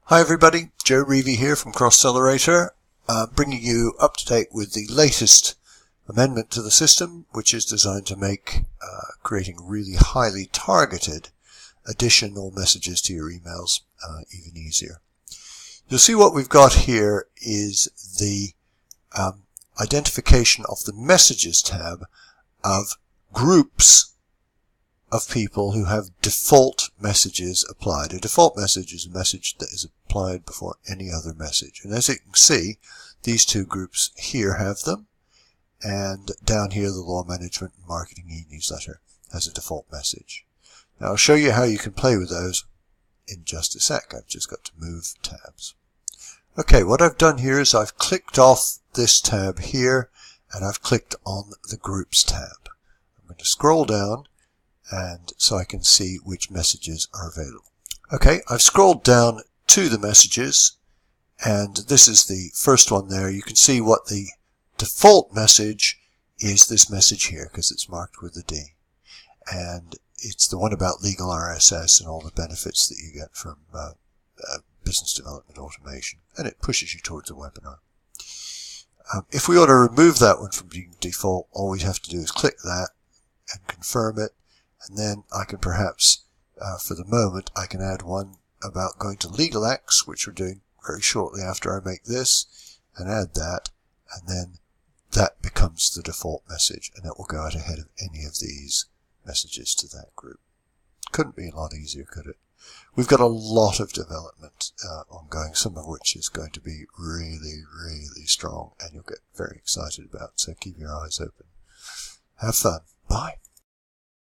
Hi everybody, Joe Reevy here from CRosselerator, bringing you up to date with the latest amendment to the system, which is designed to make creating really highly targeted additional messages to your emails even easier. You'll see what we've got here is the identification of the Messages tab of groups of people who have default messages applied. A default message is a message that is applied before any other message. And as you can see, these two groups here have them. And down here, the Law Management and Marketing e-Newsletter has a default message. Now, I'll show you how you can play with those in just a sec. I've just got to move tabs. Okay, what I've done here is I've clicked off this tab here, and I've clicked on the Groups tab. I'm going to scroll down, and so I can see which messages are available. Okay, I've scrolled down to the messages, and this is the first one there. You can see what the default message is, this message here, because it's marked with a D. And it's the one about legal RSS and all the benefits that you get from business development automation. And it pushes you towards a webinar. If we want to remove that one from being default, all we have to do is click that and confirm it. And then I can perhaps, for the moment, I can add one about going to Legal X, which we're doing very shortly after I make this, and add that, and then that becomes the default message, and it will go out ahead of any of these messages to that group. Couldn't be a lot easier, could it? We've got a lot of development ongoing, some of which is going to be really, really strong, and you'll get very excited about, so keep your eyes open. Have fun. Bye.